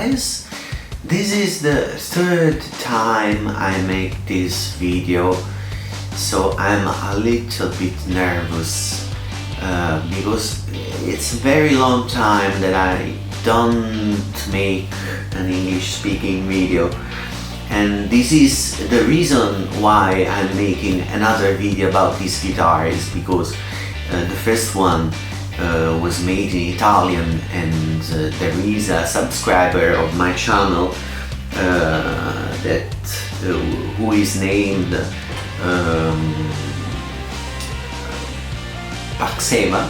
guys, this is the third time I make this video, so I'm a little bit nervous because it's a very long time that I don't make an English speaking video, and this is the reason why I'm making another video about this guitar, is because the first one was made in Italian, and there is a subscriber of my channel who is named Paxema,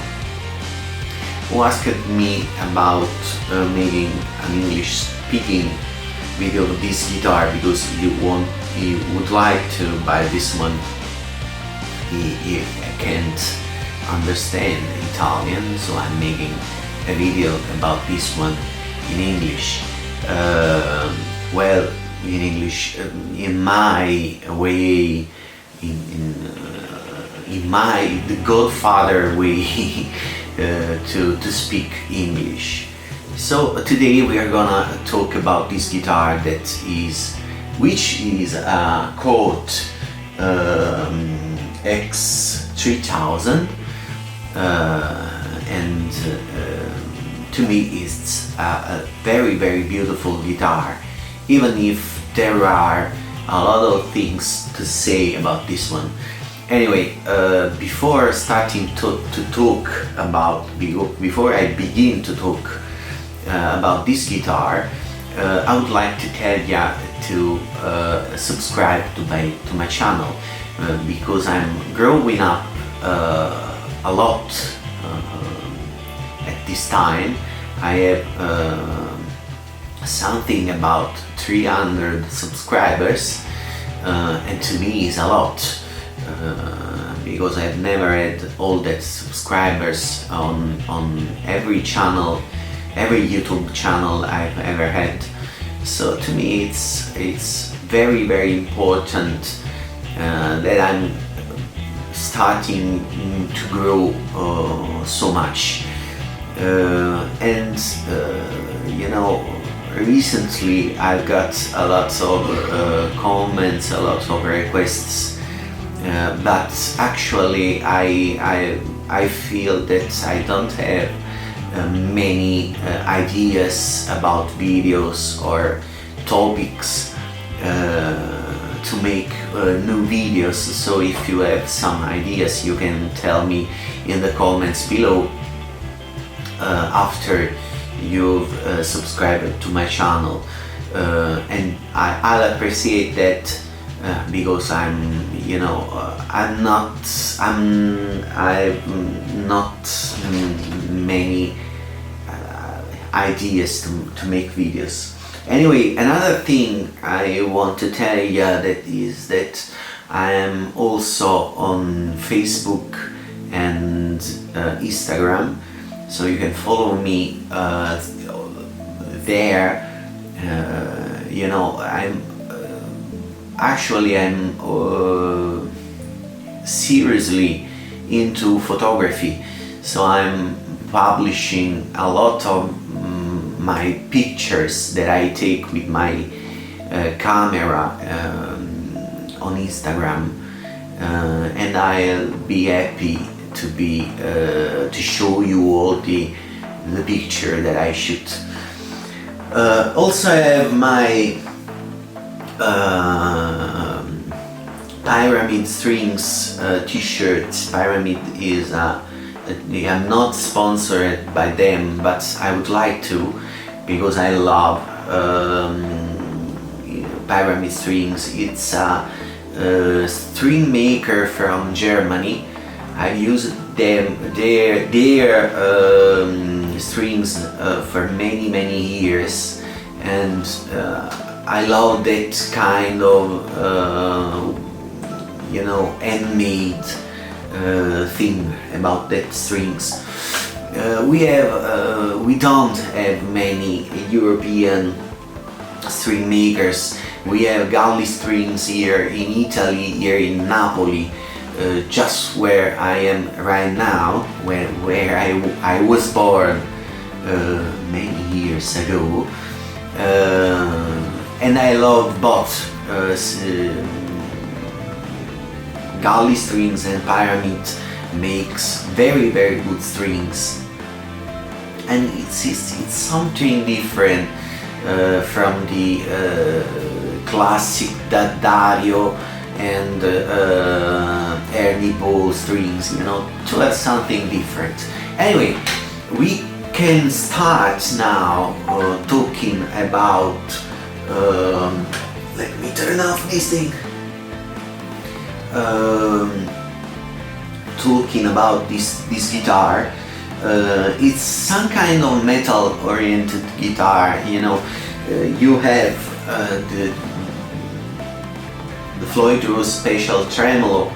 who asked me about making an English speaking video of this guitar because he would like to buy this one. He can't understand Italian, so I'm making a video about this one in English. Well, in English, in my way, in my the Godfather way to speak English. So today we are gonna talk about this guitar which is a Cort X300. And to me it's a very beautiful guitar, even if there are a lot of things to say about this one. Anyway, before starting before I begin to talk about this guitar, I would like to tell you to subscribe to my channel, because I'm growing up a lot at this time. I have something about 300 subscribers, and to me is a lot, because I've never had all that subscribers on every channel, every YouTube channel I've ever had. So to me it's very important that I'm starting to grow so much, and you know, recently I've got a lot of comments, a lot of requests, but actually I feel that I don't have many ideas about videos or topics to make new videos. So if you have some ideas, you can tell me in the comments below after you've subscribed to my channel, and I'll appreciate that, because I'm not many ideas to make videos. Anyway, another thing I want to tell you that I am also on Facebook and Instagram, so you can follow me there. You know, I'm seriously into photography, so I'm publishing a lot of my pictures that I take with my camera on Instagram, and I'll be happy to show you all the picture that I shoot. Also, I have my Pyramid Strings t-shirt. Pyramid is I'm not sponsored by them, but I would like to, because I love Pyramid Strings. It's a string maker from Germany. I've used their strings for many years, and I love that kind of handmade thing about that strings. We don't have many European string makers. We have Galli Strings here in Italy, here in Napoli, just where I am right now, where I was born many years ago. and I love both galley strings and pyramid makes very good strings, and it's something different from the classic Daddario and Ernie Ball strings, you know, to have something different. Anyway, we can start now talking about let me turn off this thing. Talking about this guitar. It's some kind of metal oriented guitar, you know. You have the Floyd Rose special tremolo,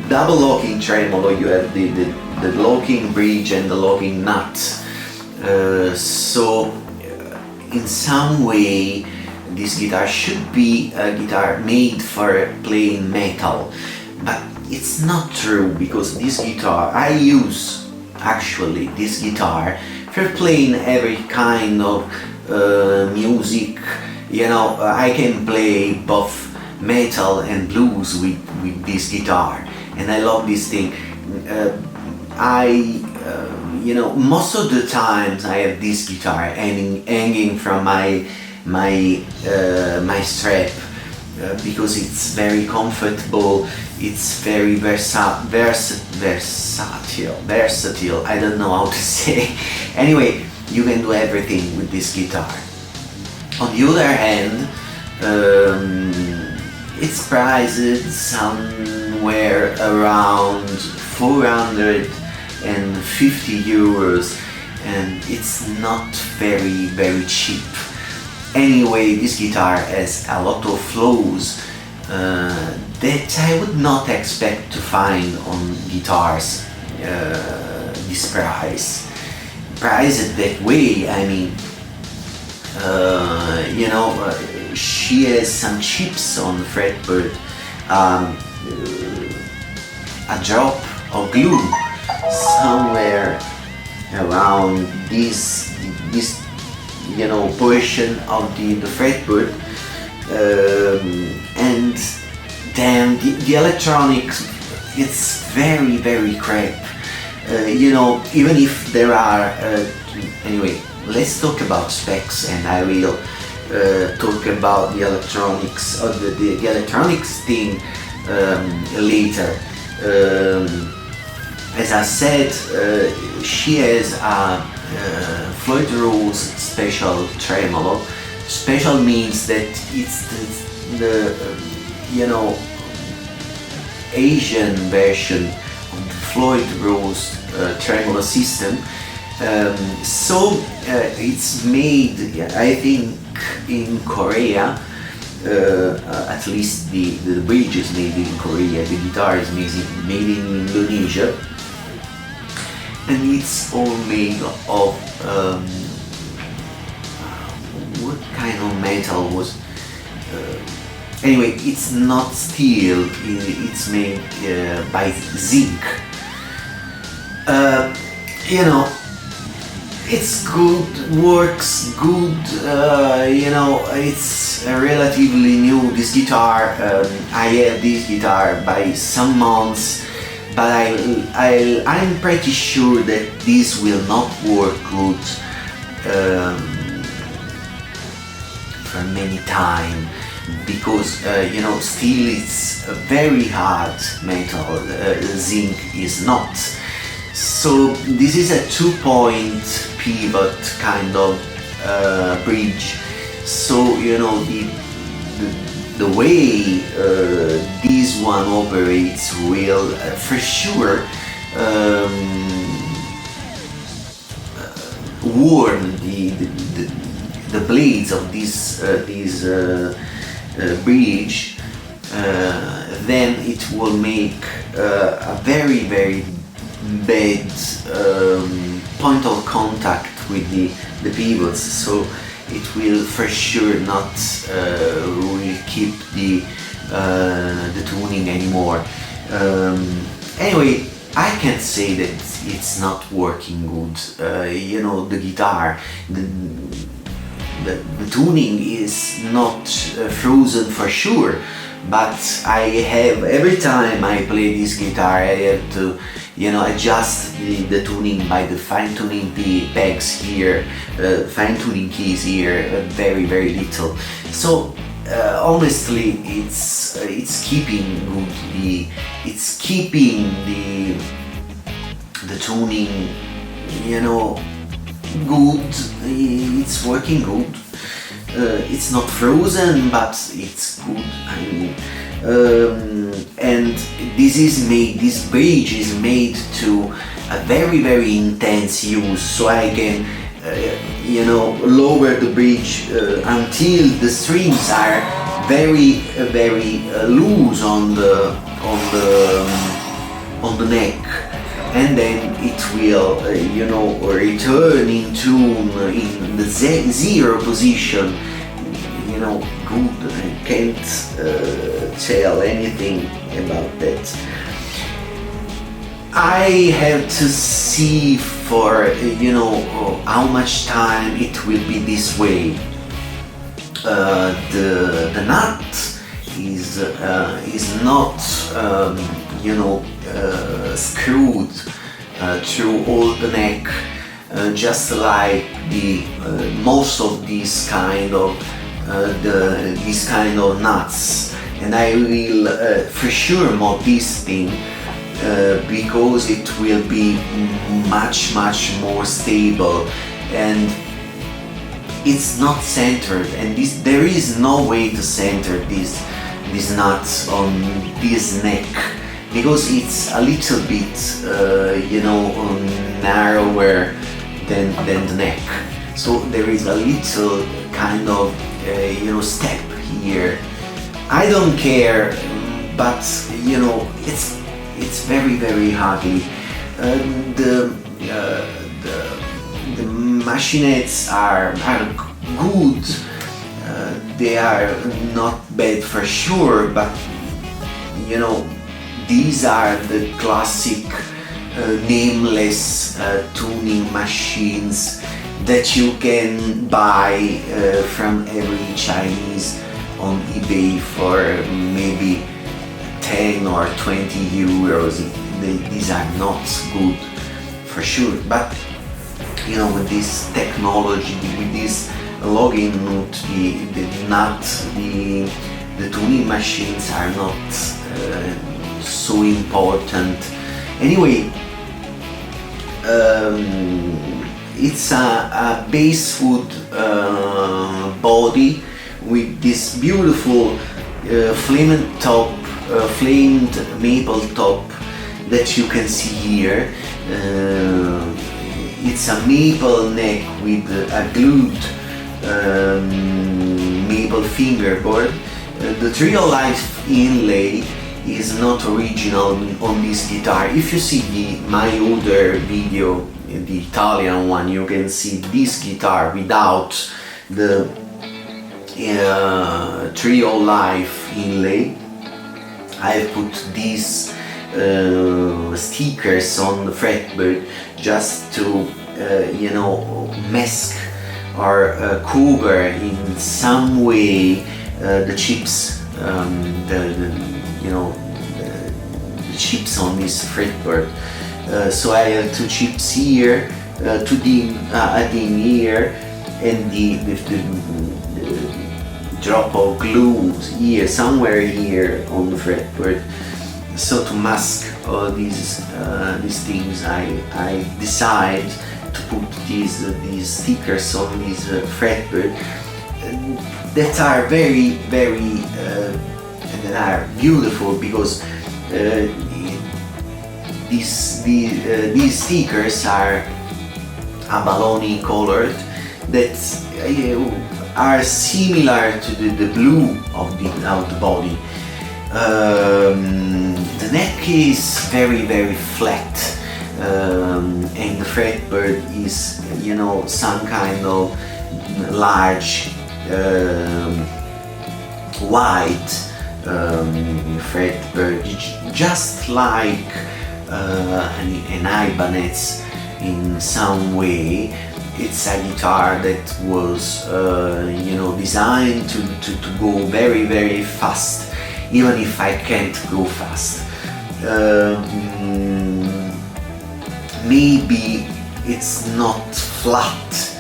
double locking tremolo. You have the locking bridge and the locking nut. So in some way this guitar should be a guitar made for playing metal, but it's not true, because this guitar, I use actually this guitar for playing every kind of music, you know. I can play both metal and blues with this guitar, and I love this thing. You know, most of the times I have this guitar hanging from my strap, because it's very comfortable, it's very versatile, I don't know how to say. Anyway, you can do everything with this guitar. On the other hand, it's priced somewhere around 450 euros, and it's not very cheap. Anyway, this guitar has a lot of flaws that I would not expect to find on guitars this price. Priced that way, I mean, you know, she has some chips on the fretboard, a drop of glue somewhere around this you know, portion of the fretboard, and then the electronics, it's very crap. You know, even if there are anyway, let's talk about specs, and I will talk about the electronics or the electronics thing later. As I said, she has a Floyd Rose special tremolo. Special means that it's the you know, Asian version of the Floyd Rose tremolo system. So it's made, I think, in Korea. At least the bridge is made in Korea, the guitar is made in Indonesia, and it's all made of what kind of metal was anyway, it's not steel, it's made by zinc. You know, it's good, works good, you know, it's relatively new, this guitar. I have this guitar by some months, but I'm pretty sure that this will not work good for many time, because you know, steel is a very hard metal, zinc is not. So this is a 2-point pivot kind of bridge. So you know, the way this one operates will for sure warm the blades of this bridge. Then it will make a very bad point of contact with the pivots, so it will for sure not will keep the tuning anymore. Anyway, I can't say that it's not working good. You know, the guitar, the tuning is not frozen for sure, but I have, every time I play this guitar, I have to, you know, adjust the tuning by the fine tuning the pegs here, fine tuning keys here, very little. So honestly, it's keeping good. It's keeping the tuning, you know, good. It's working good. It's not frozen, but it's good. I mean, and this bridge is made to a very intense use, so I can you know, lower the bridge until the strings are very loose on the neck, and then it will you know, return in tune in the zero position, you know, good. I can't tell anything about that. I have to see for, you know, how much time it will be this way. The nut is not you know, screwed through all the neck, just like the most of these kind of nuts, and I will for sure mod this thing because it will be much more stable, and it's not centered, and there is no way to center these nuts on this neck, because it's a little bit you know, narrower than the neck. So there is a little kind of you know, step here. I don't care, but you know, it's very ugly. The machinettes are good. They are not bad for sure, but you know, these are the classic nameless tuning machines that you can buy from every Chinese on eBay for maybe 10 or 20 euros. These are not good for sure, but you know, with this technology, with this login nut, the tuning machines are not so important. Anyway, it's a basswood body with this beautiful flamed maple top that you can see here. It's a maple neck with a glued maple fingerboard. The Real Life inlay is not original on this guitar. If you see my older video, the Italian one, you can see this guitar without the Real Life inlay. I put these stickers on the fretboard just to you know, mask or cover in some way the chips, you know, the chips on this fretboard. So I have two chips here, a dim here, and the drop of glue here, somewhere here on the fretboard. So to mask all these things, I decide to put these stickers on this fretboard that are very that are beautiful, because these stickers are abalone colored, that are similar to the blue of the body. The neck is very flat, and the fretboard is, you know, some kind of large white fretboard, just like an Ibanez in some way, it's a guitar that was designed to go very very fast, even if I can't go fast. Maybe it's not flat,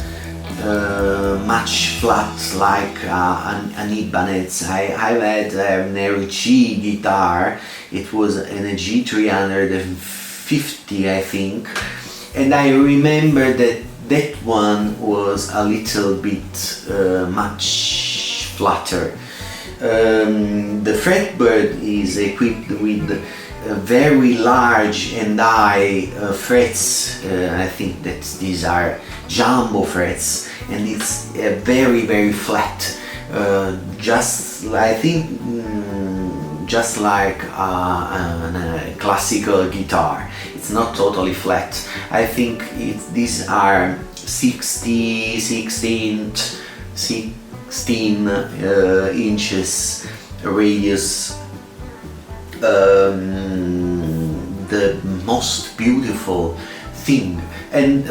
much flat like an Ibanez. I've had an RG guitar. It was an G350, I think, and I remember that one was a little bit much flatter. The Fretboard is equipped with very large and high frets. I think that these are jumbo frets, and it's very very flat, just like a classical guitar. It's not totally flat. I think these are 16 inches radius. The most beautiful thing, and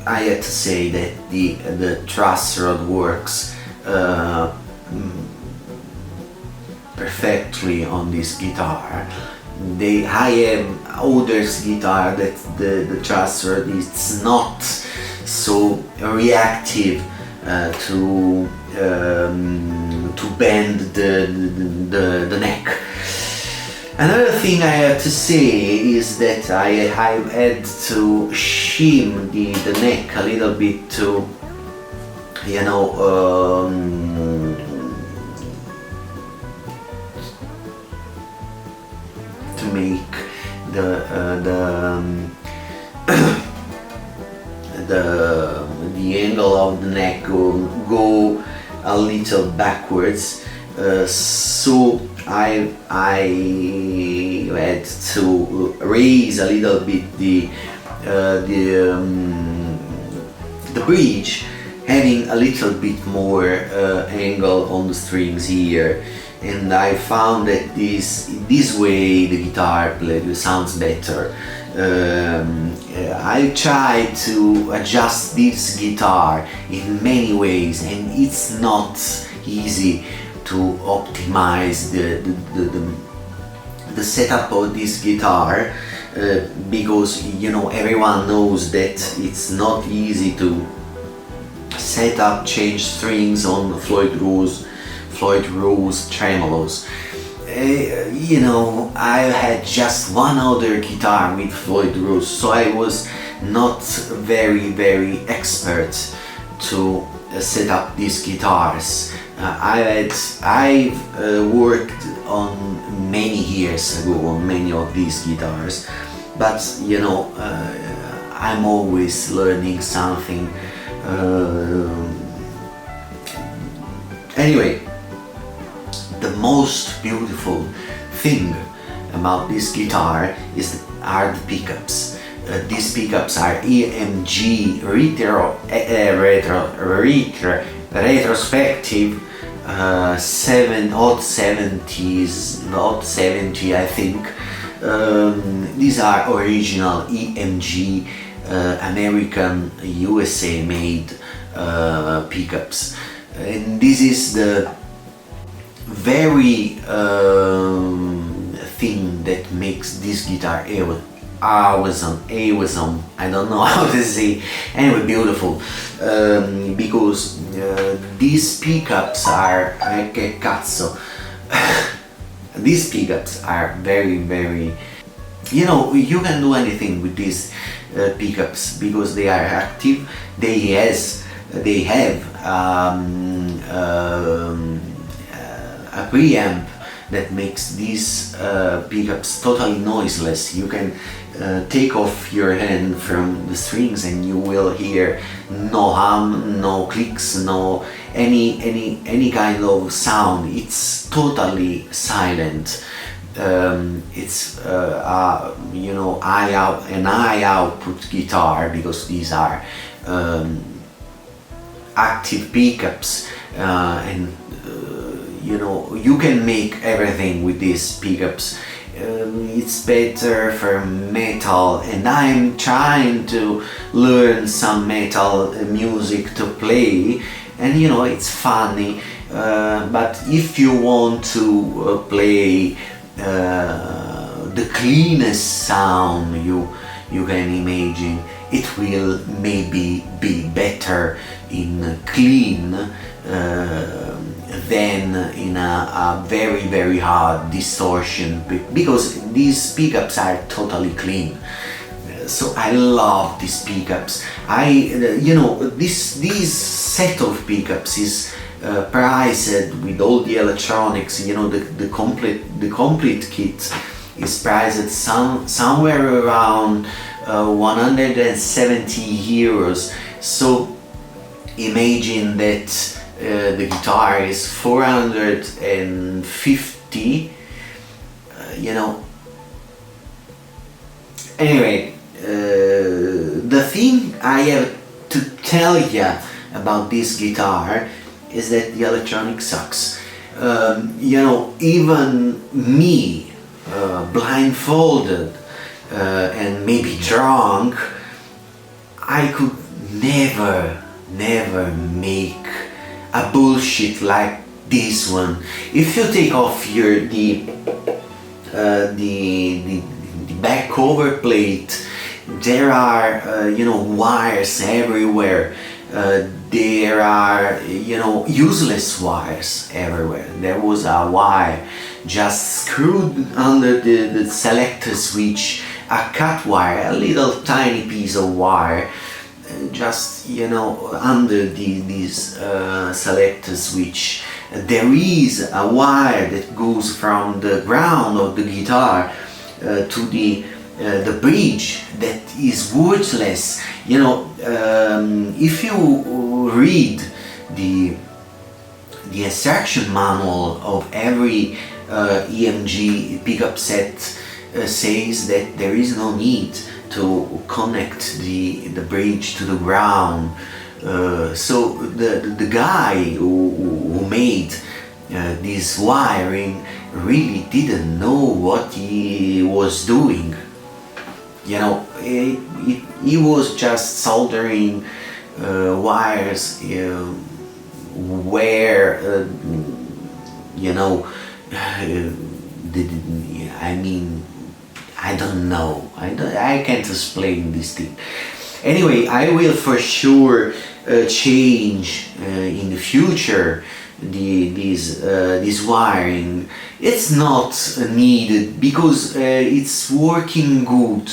I had to say that the Truss Rod works perfectly on this guitar. I have other guitar that the Truss Rod is not so reactive to bend the neck. Another thing I have to say is that I had to shim the neck a little bit to, to make the angle of the neck go a little backwards. So I had to raise a little bit the bridge, having a little bit more angle on the strings here, and I found that this way the guitar sounds better. I tried to adjust this guitar in many ways, and it's not easy to optimize the setup of this guitar, because everyone knows that it's not easy to set up, change strings on Floyd Rose tremolos. I had just one other guitar with Floyd Rose, so I was not very very expert to set up these guitars. I've worked on many years ago on many of these guitars, but I'm always learning something. Anyway, the most beautiful thing about this guitar are the pickups. These pickups are EMG retrospective, odd 70, I think. These are original EMG American USA made pickups, and this is the very thing that makes this guitar awesome. I don't know how to say. Anyway, beautiful, because these pickups are these pickups are very very, you can do anything with these pickups because they are active. They have a preamp that makes these pickups totally noiseless. You can take off your hand from the strings and you will hear no hum, no clicks, no any kind of sound. It's totally silent. It's an high output guitar because these are active pickups, and you can make everything with these pickups. it's better for metal, and I'm trying to learn some metal music to play, and it's funny, but if you want to play the cleanest sound you can imagine, it will maybe be better in clean than in a very very hard distortion, because these pickups are totally clean. So I love these pickups. This set of pickups is priced with all the electronics. The complete kit is priced somewhere around 170 euros. So imagine that the guitar is 450. Anyway, the thing I have to tell you about this guitar is that the electronic sucks. Even me, blindfolded and maybe drunk, I could never make a bullshit like this one. If you take off the back cover plate, there are wires everywhere. There are useless wires everywhere. There was a wire just screwed under the selector switch, a cut wire, a little tiny piece of wire, just under this selector switch. There is a wire that goes from the ground of the guitar to the bridge that is worthless. If you read the instruction manual of every EMG pickup set, says that there is no need to connect the bridge to the ground. So the guy who made this wiring really didn't know what he was doing. He was just soldering wires where I don't know. I can't explain this thing. Anyway, I will for sure change in the future this wiring. It's not needed because it's working good.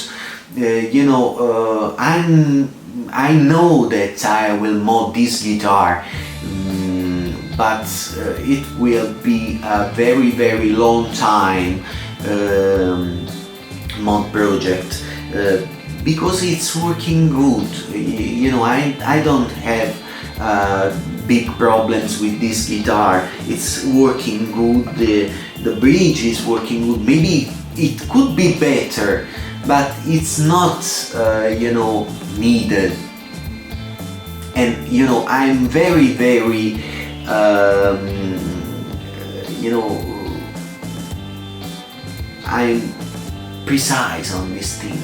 I know that I will mod this guitar, but it will be a very very long time mod project, because it's working good. I don't have big problems with this guitar. It's working good. The bridge is working good. Maybe it could be better, but it's not needed. And I'm very very I'm precise on this thing.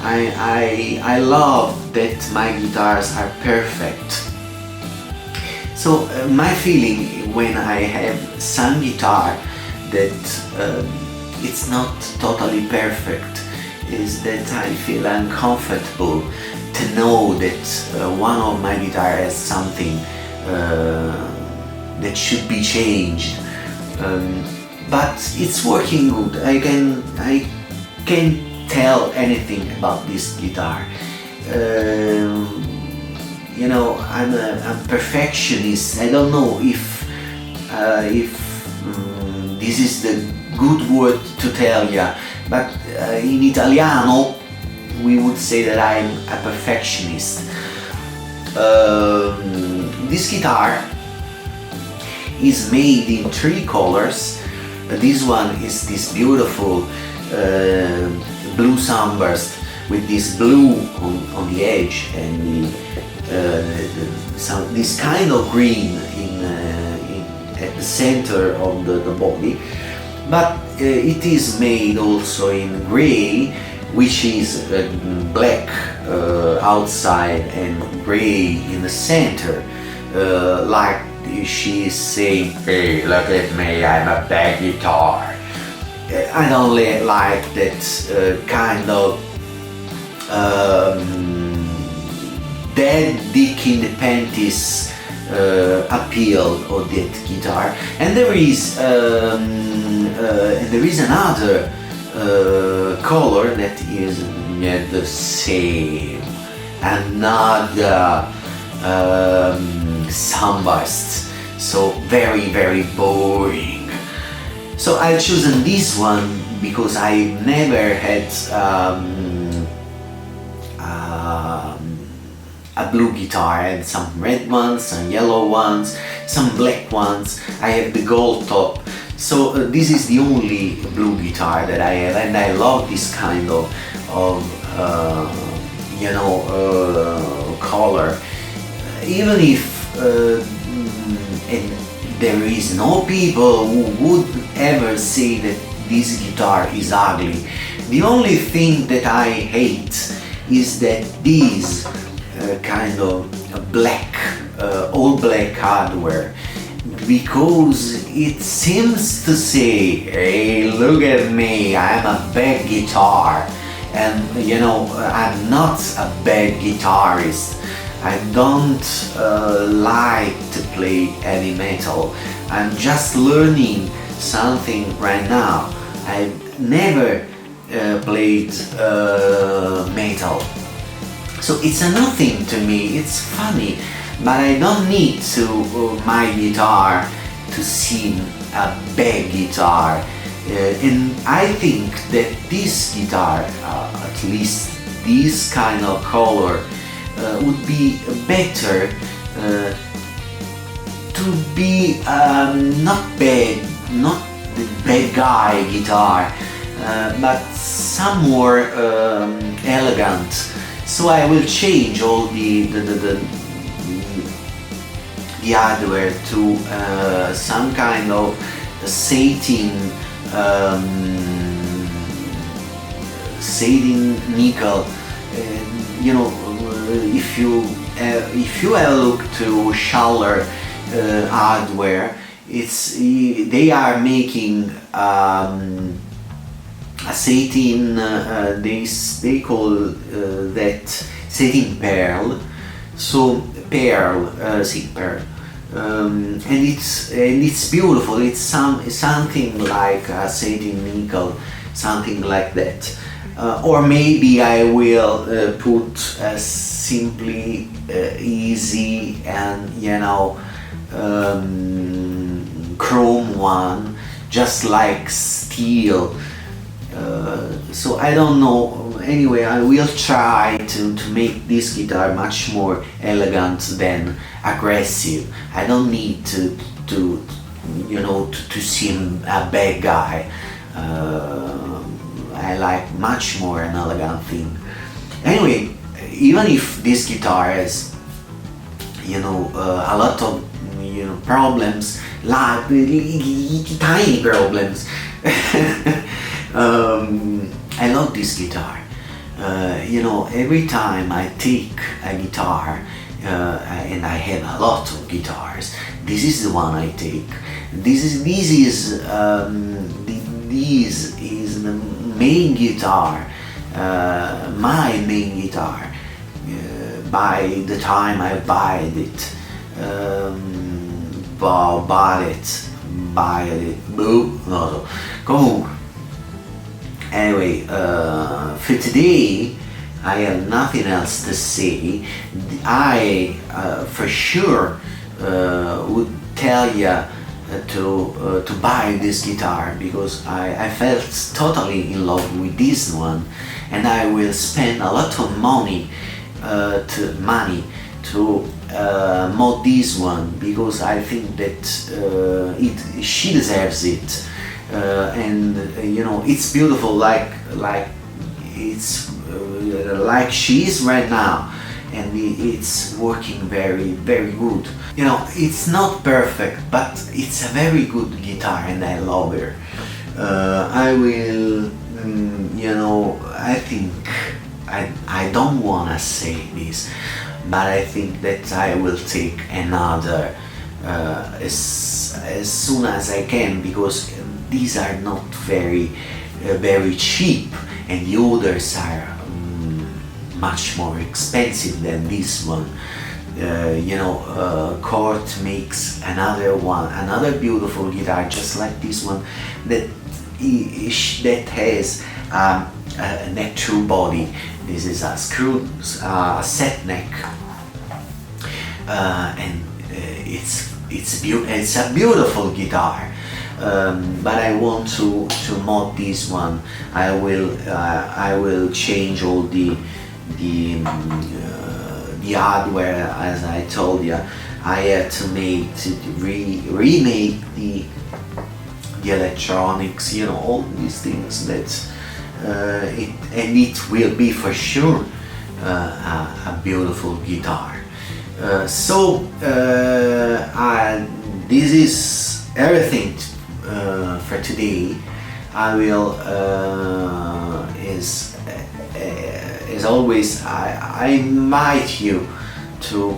I love that my guitars are perfect. So my feeling when I have some guitar that it's not totally perfect is that I feel uncomfortable to know that one of my guitar has something that should be changed. But it's working good. I can't tell anything about this guitar. I'm a perfectionist. I don't know if this is the good word to tell you, but in Italiano we would say that I'm a perfectionist. This guitar is made in 3 colors. This one is this beautiful blue sunburst with this blue on the edge, and this kind of green at the center of the body. but it is made also in gray, which is black outside and gray in the center, like she is saying, "Hey, look at me, I'm a bad guitar." I don't like that kind of dead dick in the panties appeal of that guitar. And there is another color that is the same, another sunburst, so very boring. So I chosen this one because I never had a blue guitar. I had some red ones, some yellow ones, some black ones. I have the gold top. So this is the only blue guitar that I have, and I love this kind of color. Even if and there is no people who would ever say that this guitar is ugly. The only thing that I hate is that this kind of black, all black hardware, because it seems to say, "Hey, look at me, I'm a bad guitar." And I'm not a bad guitarist. I don't like to play heavy metal. I'm just learning something right now. I've never played metal. So it's a nothing to me, it's funny, but I don't need my guitar to seem a bad guitar. And I think that this guitar, at least this kind of color, would be better to be not the bad guy guitar, but some more elegant. So I will change all the hardware to some kind of satin nickel. If you have looked to Schaller hardware, they are making a satin, they call that satin pearl. So pearl, and it's beautiful. It's something like a satin nickel, something like that. Or maybe I will put a simply easy and chrome one, just like steel. So I don't know. Anyway, I will try to make this guitar much more elegant than aggressive. I don't need to seem a bad guy. I like much more an elegant thing. Anyway, even if this guitar has a lot of problems, like tiny problems, I love this guitar. Every time I take a guitar, and I have a lot of guitars, this is the one I take. This is the main guitar, my main guitar. By the time I buy it, Comunque, anyway, for today I have nothing else to say. I for sure would tell you to buy this guitar, because I felt totally in love with this one, and I will spend a lot of money to mod this one, because I think that she deserves it, and it's beautiful, like it's like she is right now, and it's working very, very good. It's not perfect, but it's a very good guitar, and I love her. I will, I think, I don't wanna say this, but I think that I will take another as soon as I can, because these are not very cheap, and the others are much more expensive than this one. Cort makes another beautiful guitar just like this one, that has a neck through body. This is a set neck, and it's a beautiful guitar. But I want to mod this one. I will change all the hardware, as I told you. I had to remake the electronics, all these things and it will be for sure a beautiful guitar. This is everything for today. I will, as always, I invite you to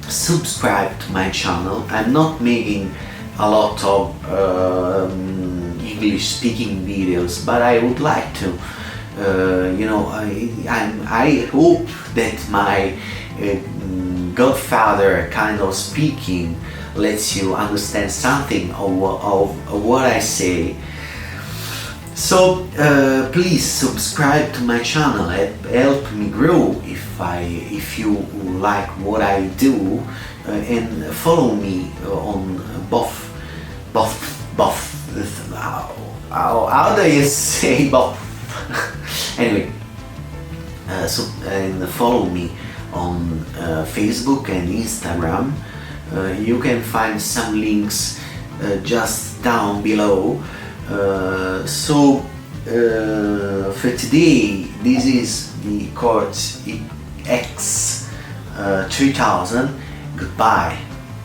subscribe to my channel. I'm not making a lot of English speaking videos, but I would like to. I hope that my godfather kind of speaking lets you understand something of what I say. So please subscribe to my channel, help me grow if you like what I do, and follow me on both. How do you say both? Anyway, and follow me on Facebook and Instagram. You can find some links just down below. For today, this is the Cort X300. Goodbye.